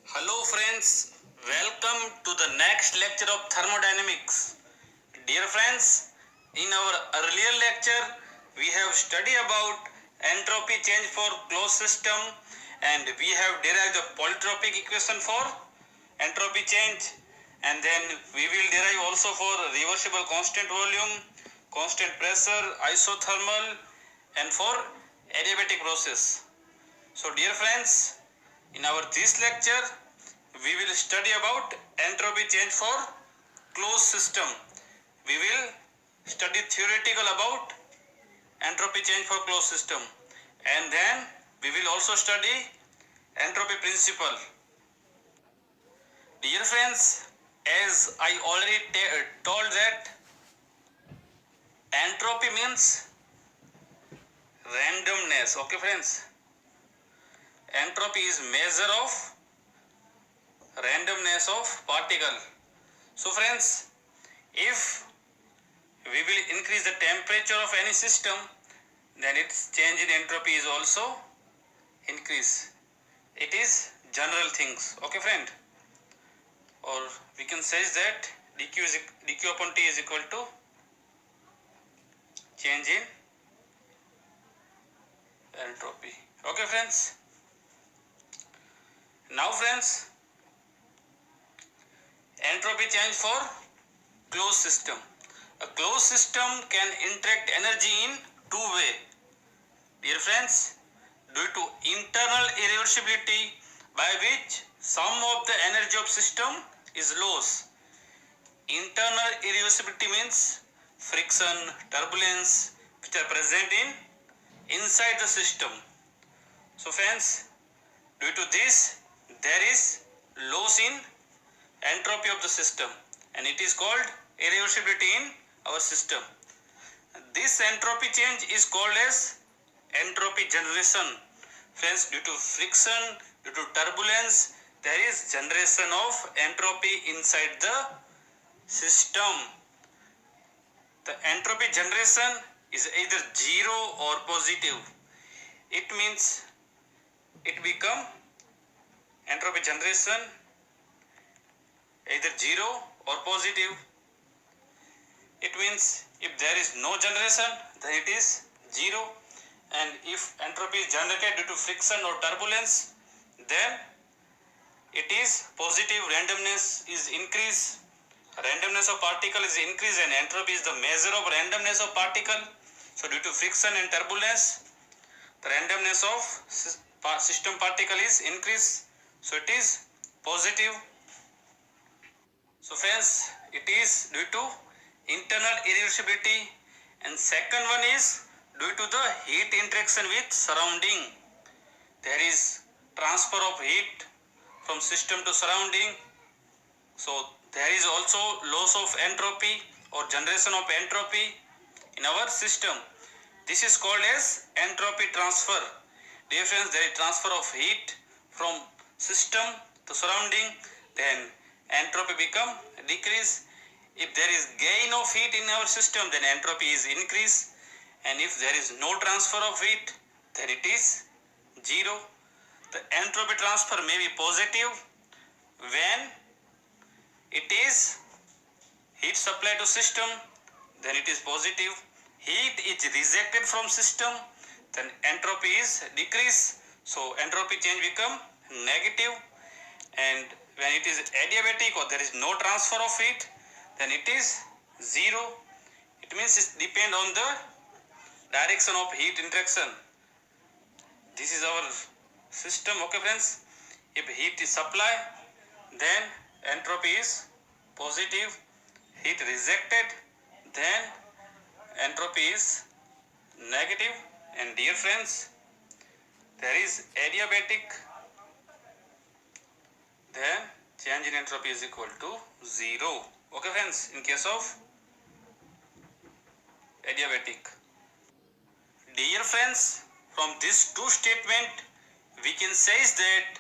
Hello friends, welcome to the next lecture of thermodynamics. Dear friends, in our earlier lecture we have studied about entropy change for closed system and we have derived the polytropic equation for entropy change, and then we will derive also for reversible constant volume, constant pressure, isothermal and for adiabatic process. So dear friends, in our this lecture we will study about entropy change for closed system. We will study theoretical about entropy change for closed system, and then we will also study entropy principle. Dear friends, as I already told that entropy means randomness. Okay friends, entropy is measure of randomness of particle. So friends, if we will increase the temperature of any system, then its change in entropy is also increase. It is general things. Okay friend, or we can say that dq upon t is equal to change in entropy. Okay friends, now friends, entropy change for closed system. A closed system can interact energy in two way. Dear friends, due to internal irreversibility by which some of the energy of system is lost. Internal irreversibility means friction, turbulence which are present in inside the system. So friends, due to this there is loss in entropy of the system and it is called irreversibility in our system. This entropy change is called as entropy generation. Friends, due to friction, due to turbulence, there is generation of entropy inside the system. The entropy generation is either zero or positive. It means it become entropy generation either zero or positive. It means if there is no generation, then it is zero, and if entropy is generated due to friction or turbulence, then it is positive. Randomness is increased. Randomness of particle is increased, and entropy is the measure of randomness of particle. So due to friction and turbulence, the randomness of system particle is increased. So it is positive. So friends, it is due to internal irreversibility, and second one is due to the heat interaction with surrounding. There is transfer of heat from system to surrounding. So there is also loss of entropy or generation of entropy in our system. This is called as entropy transfer. Dear friends, there is transfer of heat from system to surrounding, then entropy become decrease. If there is gain of heat in our system, then entropy is increase, and if there is no transfer of heat, then it is zero. The entropy transfer may be positive when it is heat supply to system, then it is positive. Heat is rejected from system, then entropy is decrease. So entropy change become negative, and when it is adiabatic or there is no transfer of heat, then it is zero. It means it depend on the direction of heat interaction. This is our system. Okay friends, if heat is supply, then entropy is positive. Heat rejected, then entropy is negative. And dear friends, there is adiabatic, then change in entropy is equal to zero. Okay friends, in case of adiabatic. Dear friends, from these two statement we can say that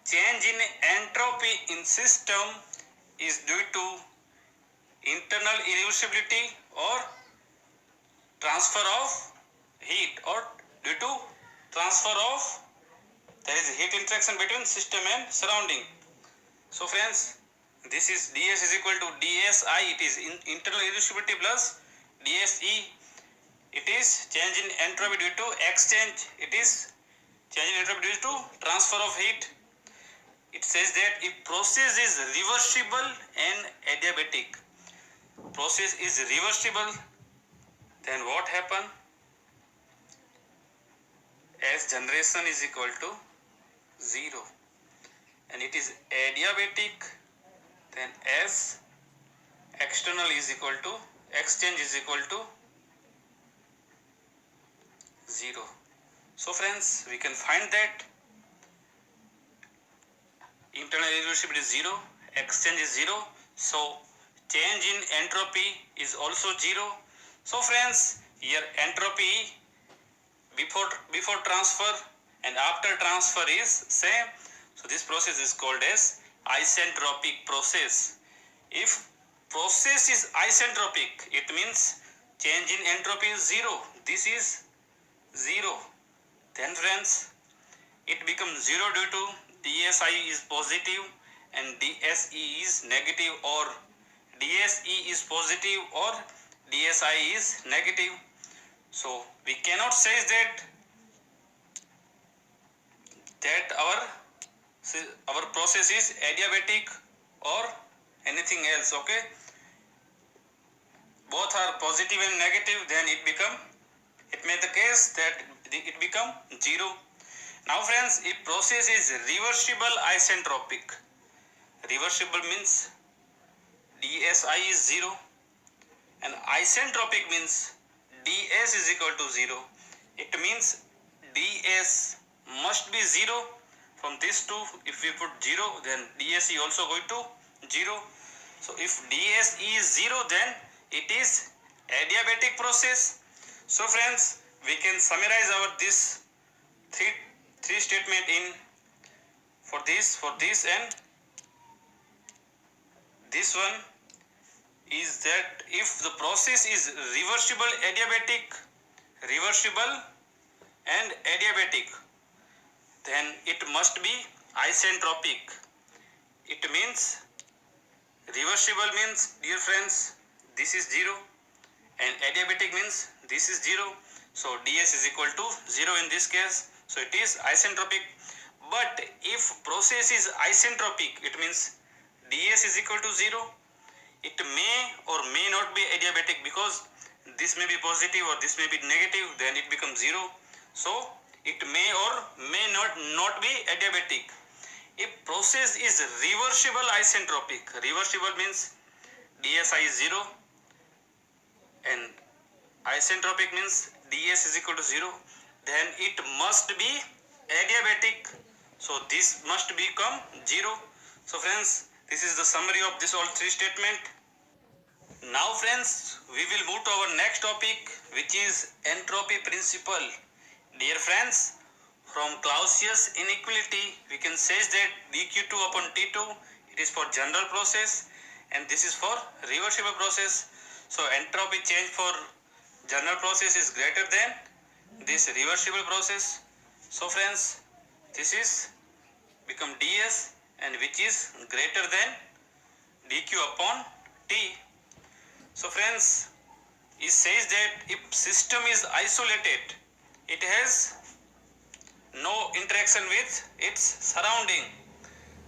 change in entropy in system is due to internal irreversibility or transfer of heat, or due to transfer of there is heat interaction between system and surrounding. So friends, this is ds is equal to dsi, it is internal irreducibility plus dse, it is change in entropy due to exchange, it is change in entropy due to transfer of heat. It says that if process is reversible and adiabatic, process is reversible, then what happen? As generation is equal to 0, and it is adiabatic, then as external is equal to exchange is equal to 0. So friends, we can find that internal irreducibility is 0, exchange is 0, so change in entropy is also 0. So friends, here entropy before transfer and after transfer is same, so this process is called as isentropic process. If process is isentropic, it means change in entropy is 0, this is 0, then friends, it becomes 0 due to dsi is positive and dse is negative, or dse is positive or dsi is negative. So we cannot say that our process is adiabatic or anything else. Okay, both are positive and negative, then it may the case that it become 0. Now friends, if process is reversible isentropic, reversible means dsi is 0 and isentropic means ds is equal to 0. It means ds must be 0. From these two, if we put 0, then ds is also going to 0. So if ds is 0, then it is adiabatic process. So friends, we can summarize our this three statement in for this and this one is that if the process is reversible and adiabatic, then it must be isentropic. It means reversible means, dear friends, this is 0 and adiabatic means this is 0. So ds is equal to 0 in this case. So it is isentropic. But if process is isentropic, it means ds is equal to 0. It may or may not be adiabatic, because this may be positive or this may be negative, then it becomes 0. So it may or may not be adiabatic. If process is reversible isentropic, reversible means dsi is 0 and isentropic means ds is equal to 0, then it must be adiabatic. So this must become 0. So friends, this is the summary of this all three statement. Now friends, we will move to our next topic, which is entropy principle. Dear friends, from Clausius inequality, we can say that dq2 upon t2, it is for general process and this is for reversible process. So entropy change for general process is greater than this reversible process. So friends, this is become ds and which is greater than dq upon t. So friends, it says that if system is isolated, it has no interaction with its surrounding,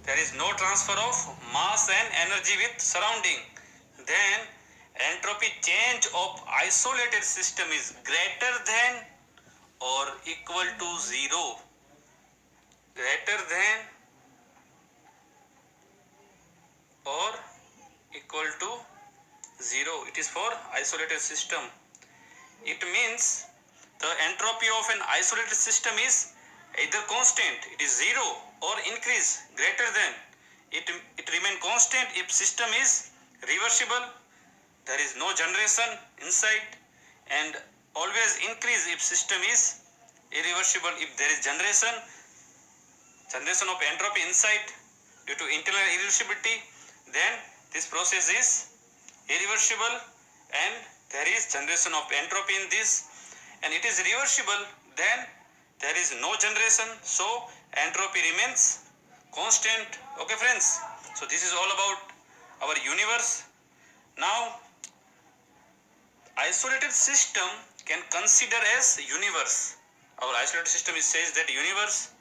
there is no transfer of mass and energy with surrounding, then entropy change of isolated system is greater than or equal to 0. Greater than or equal to 0. It is for isolated system. It means the entropy of an isolated system is either constant, it is 0, or increase greater than. It remain constant if system is reversible, there is no generation inside, and always increase if system is irreversible. If there is generation of entropy inside due to internal irreversibility, then this process is irreversible and there is generation of entropy in this, and it is reversible, then there is no generation, so entropy remains constant. Okay friends, So this is all about our universe. Now isolated system can consider as universe. Our isolated system says that universe,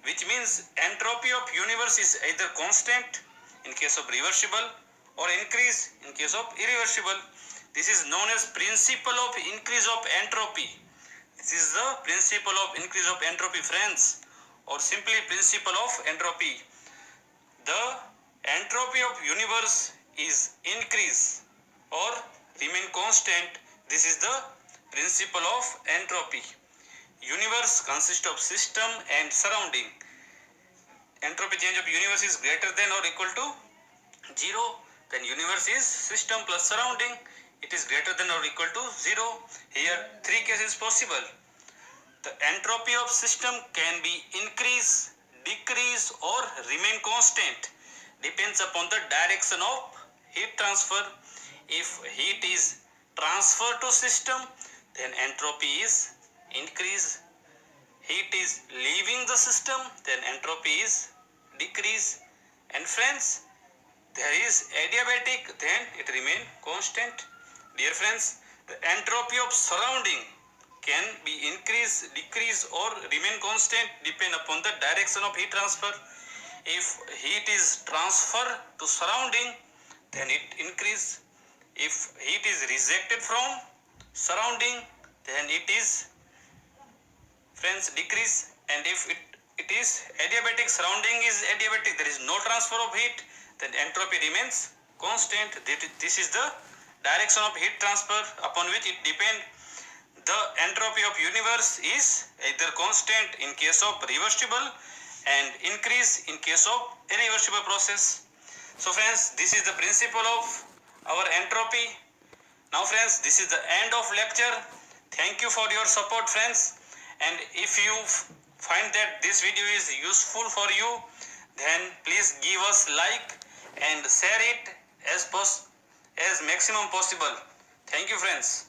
which means entropy of universe is either constant in case of reversible or increase in case of irreversible. This is known as principle of increase of entropy. This is the principle of increase of entropy, friends, or simply principle of entropy. The entropy of universe is increase or remain constant. This is the principle of entropy. Universe consists of system and surrounding. Entropy change of universe is greater than or equal to 0, then universe is system plus surrounding. It is greater than or equal to 0. Here three cases possible. The entropy of system can be increase, decrease or remain constant. Depends upon the direction of heat transfer. If heat is transferred to system, then entropy is increase. Heat is leaving the system, then entropy is decrease. And friends, there is adiabatic, then it remain constant. Dear friends, the entropy of surrounding can be increase, decrease or remain constant depend upon the direction of heat transfer. If heat is transferred to surrounding, then it increase. If heat is rejected from surrounding, then it is, friends, decrease. And if it is adiabatic, surrounding is adiabatic, there is no transfer of heat, then entropy remains constant. This is the direction of heat transfer upon which it depends. The entropy of universe is either constant in case of reversible and increase in case of irreversible process. So friends, this is the principle of our entropy. Now friends, this is the end of lecture. Thank you for your support, friends. And if you find that this video is useful for you, then please give us like and share it as maximum possible. Thank you, friends.